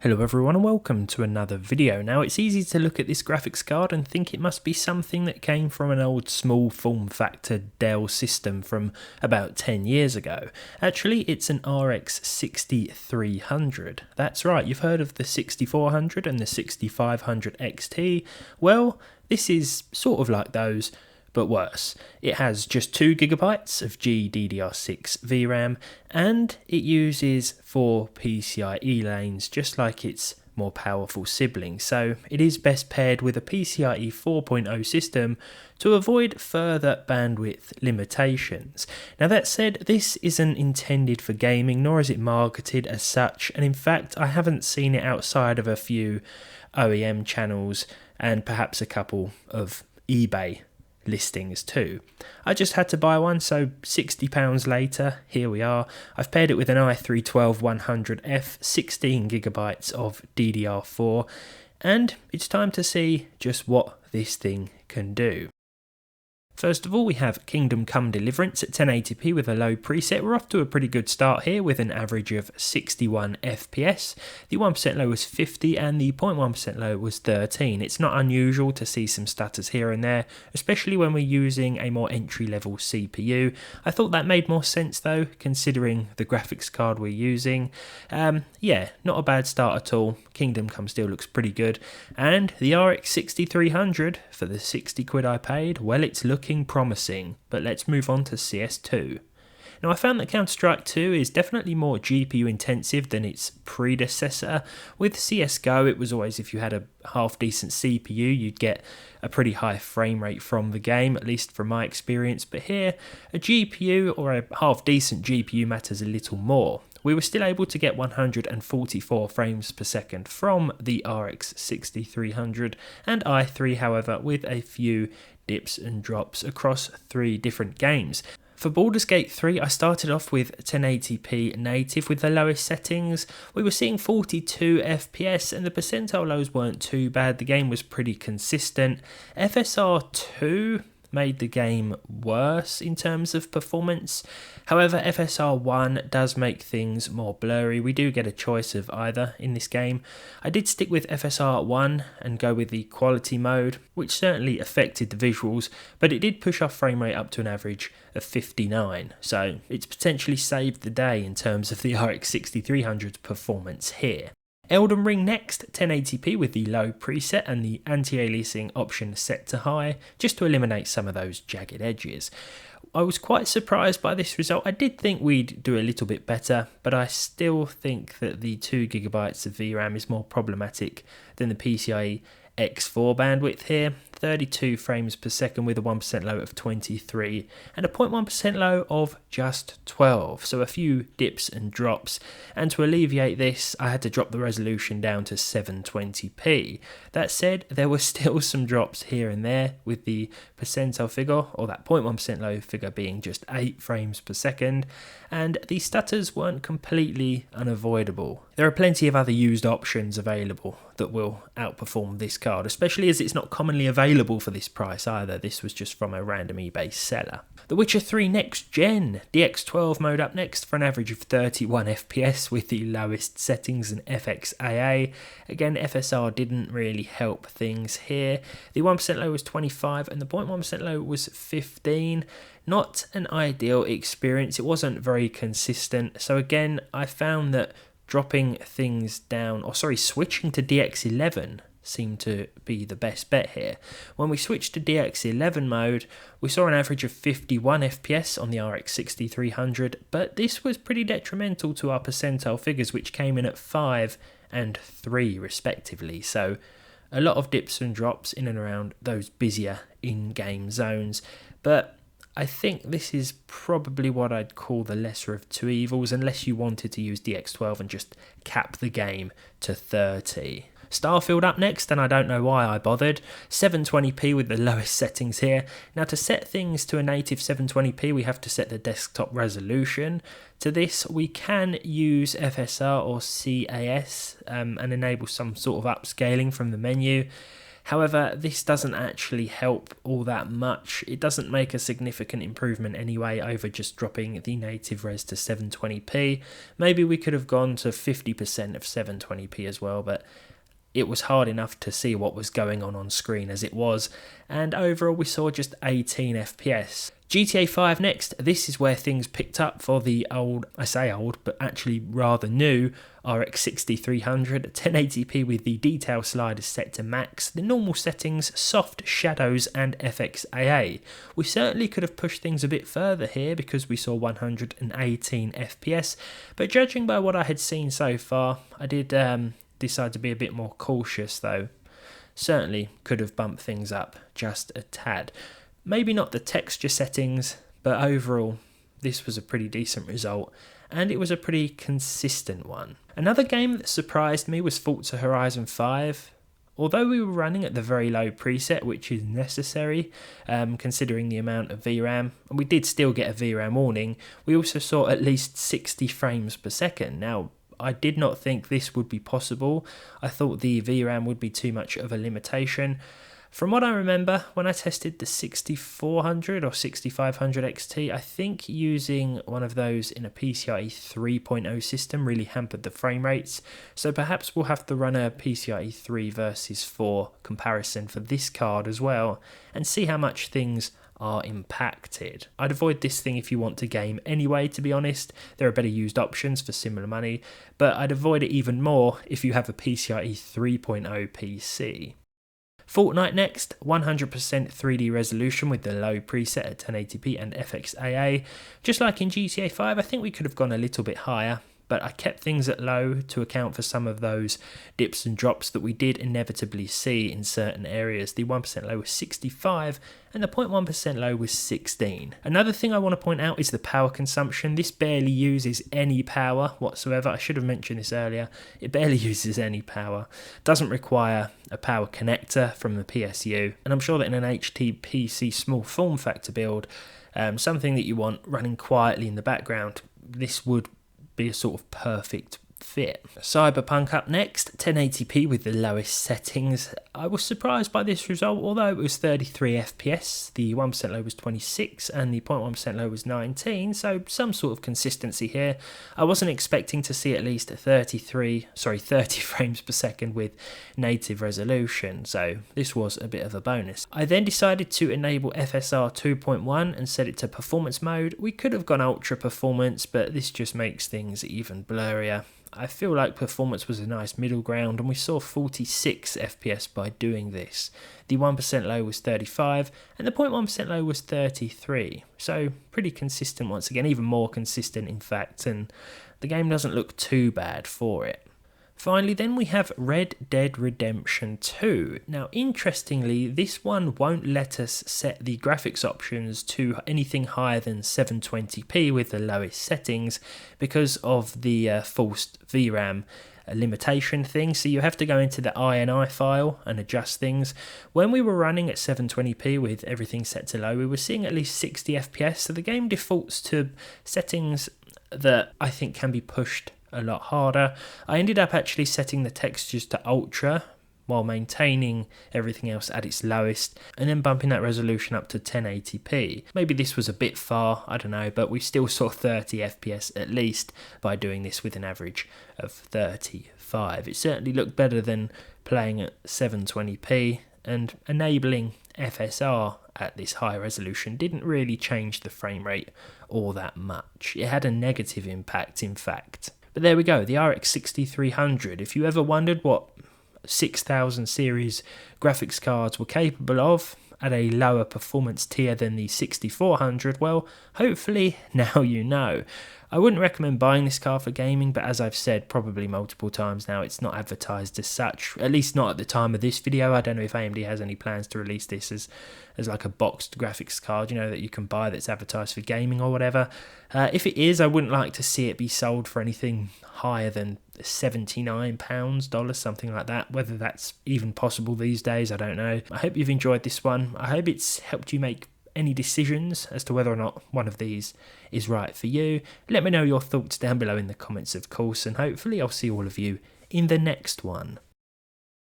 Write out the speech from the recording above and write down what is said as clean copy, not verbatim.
Hello everyone and welcome to another video. Now it's easy to look at this graphics card and think it must be something that came from an old small form factor Dell system from about 10 years ago. Actually it's an RX 6300. That's right, you've heard of the 6400 and the 6500 XT. Well, this is sort of like those, but worse. It has just 2GB of GDDR6 VRAM and it uses 4 PCIe lanes just like its more powerful sibling, so it is best paired with a PCIe 4.0 system to avoid further bandwidth limitations. Now that said, this isn't intended for gaming nor is it marketed as such, and in fact I haven't seen it outside of a few OEM channels and perhaps a couple of eBay listings too. I just had to buy one, so £60 later, here we are. I've paired it with an i3-12100F, 16GB of DDR4, and it's time to see just what this thing can do. First of all, we have Kingdom Come Deliverance at 1080p with a low preset. We're off to a pretty good start here with an average of 61 FPS. The 1% low was 50 and the 0.1% low was 13. It's not unusual to see some stutters here and there, especially when we're using a more entry-level CPU. I thought that made more sense though, considering the graphics card we're using. Yeah, not a bad start at all. Kingdom Come still looks pretty good. And the RX 6300, for the 60 quid I paid, well, it's looking promising, but let's move on to CS2. Now I found that Counter-Strike 2 is definitely more GPU intensive than its predecessor. With CSGO it was always, if you had a half decent CPU you'd get a pretty high frame rate from the game, at least from my experience, but here a GPU or a half decent GPU matters a little more. We were still able to get 144 frames per second from the RX 6300 and i3, however, with a few dips and drops across 3 different games. For Baldur's Gate 3, I started off with 1080p native with the lowest settings. We were seeing 42 FPS and the percentile lows weren't too bad. The game was pretty consistent. FSR 2 made the game worse in terms of performance. However, FSR 1 does make things more blurry. We do get a choice of either in this game. I did stick with FSR 1 and go with the quality mode, which certainly affected the visuals, but it did push our frame rate up to an average of 59, so it's potentially saved the day in terms of the RX 6300's performance here. Elden Ring next, 1080p with the low preset and the anti-aliasing option set to high, just to eliminate some of those jagged edges. I was quite surprised by this result. I did think we'd do a little bit better, but I still think that the 2GB of VRAM is more problematic than the PCIe X4 bandwidth here. 32 frames per second with a 1% low of 23 and a 0.1% low of just 12, so a few dips and drops, and to alleviate this I had to drop the resolution down to 720p. That said, there were still some drops here and there, with the percentile figure, or that 0.1% low figure, being just 8 frames per second, and the stutters weren't completely unavoidable. There are plenty of other used options available that will outperform this card, especially as it's not commonly available for this price either. This was just from a random eBay seller. The Witcher 3 Next Gen, DX12 mode up next for an average of 31 FPS with the lowest settings and FXAA. Again, FSR didn't really help things here. The 1% low was 25 and the 0.1% low was 15. Not an ideal experience, it wasn't very consistent, so again I found that dropping things down, switching to DX11 seemed to be the best bet here. When we switched to DX11 mode, we saw an average of 51 FPS on the RX 6300, but this was pretty detrimental to our percentile figures, which came in at 5 and 3 respectively, so a lot of dips and drops in and around those busier in-game zones, but I think this is probably what I'd call the lesser of two evils, unless you wanted to use DX12 and just cap the game to 30. Starfield up next, and I don't know why I bothered. 720p with the lowest settings here. Now to set things to a native 720p we have to set the desktop resolution. To this we can use FSR or CAS and enable some sort of upscaling from the menu. However, this doesn't actually help all that much. It doesn't make a significant improvement anyway over just dropping the native res to 720p. Maybe we could have gone to 50% of 720p as well, but it was hard enough to see what was going on screen as it was, and overall we saw just 18 FPS. GTA 5 next. This is where things picked up for the old, I say old, but actually rather new, RX 6300, 1080p with the detail sliders set to max, the normal settings, soft shadows and FXAA. We certainly could have pushed things a bit further here because we saw 118 FPS, but judging by what I had seen so far, I did decide to be a bit more cautious though. Certainly could have bumped things up just a tad. Maybe not the texture settings, but overall this was a pretty decent result, and it was a pretty consistent one. Another game that surprised me was Forza Horizon 5. Although we were running at the very low preset, which is necessary considering the amount of VRAM, and we did still get a VRAM warning, we also saw at least 60 frames per second. Now, I did not think this would be possible. I thought the VRAM would be too much of a limitation. From what I remember, when I tested the 6400 or 6500 XT, I think using one of those in a PCIe 3.0 system really hampered the frame rates, so perhaps we'll have to run a PCIe 3 versus 4 comparison for this card as well, and see how much things are impacted. I'd avoid this thing if you want to game anyway, to be honest. There are better used options for similar money, but I'd avoid it even more if you have a PCIe 3.0 PC. Fortnite next, 100% 3D resolution with the low preset at 1080p and FXAA. Just like in GTA 5, I think we could have gone a little bit higher, but I kept things at low to account for some of those dips and drops that we did inevitably see in certain areas. The 1% low was 65 and the 0.1% low was 16. Another thing I want to point out is the power consumption. This barely uses any power whatsoever. I should have mentioned this earlier. It barely uses any power. Doesn't require a power connector from the PSU, and I'm sure that in an HTPC small form factor build, something that you want running quietly in the background, this would be a sort of perfect fit. Cyberpunk up next, 1080p with the lowest settings. I was surprised by this result, although it was 33 FPS, the 1% low was 26 and the 0.1% low was 19, so some sort of consistency here. I wasn't expecting to see at least 30 frames per second with native resolution, so this was a bit of a bonus. I then decided to enable FSR 2.1 and set it to performance mode. We could have gone ultra performance, but this just makes things even blurrier. I feel like performance was a nice middle ground, and we saw 46 FPS by doing this. The 1% low was 35 and the 0.1% low was 33, so pretty consistent once again, even more consistent in fact, and the game doesn't look too bad for it. Finally then we have Red Dead Redemption 2. Now interestingly, this one won't let us set the graphics options to anything higher than 720p with the lowest settings because of the forced VRAM limitation thing, so you have to go into the INI file and adjust things. When we were running at 720p with everything set to low, we were seeing at least 60 FPS, so the game defaults to settings that I think can be pushed a lot harder. I ended up actually setting the textures to ultra while maintaining everything else at its lowest and then bumping that resolution up to 1080p. Maybe this was a bit far, I don't know, but we still saw 30 FPS at least by doing this with an average of 35. It certainly looked better than playing at 720p, and enabling FSR at this high resolution didn't really change the frame rate all that much. It had a negative impact in fact. But there we go, the RX 6300. If you ever wondered what 6000 series graphics cards were capable of at a lower performance tier than the 6400, well, hopefully now you know. I wouldn't recommend buying this card for gaming, but as I've said probably multiple times now, it's not advertised as such, at least not at the time of this video. I don't know if AMD has any plans to release this as like a boxed graphics card, you know, that you can buy that's advertised for gaming or whatever. If it is, I wouldn't like to see it be sold for anything higher than $79, something like that. Whether that's even possible these days, I don't know. I hope you've enjoyed this one. I hope it's helped you make any decisions as to whether or not one of these is right for you. Let me know your thoughts down below in the comments, of course, and hopefully I'll see all of you in the next one.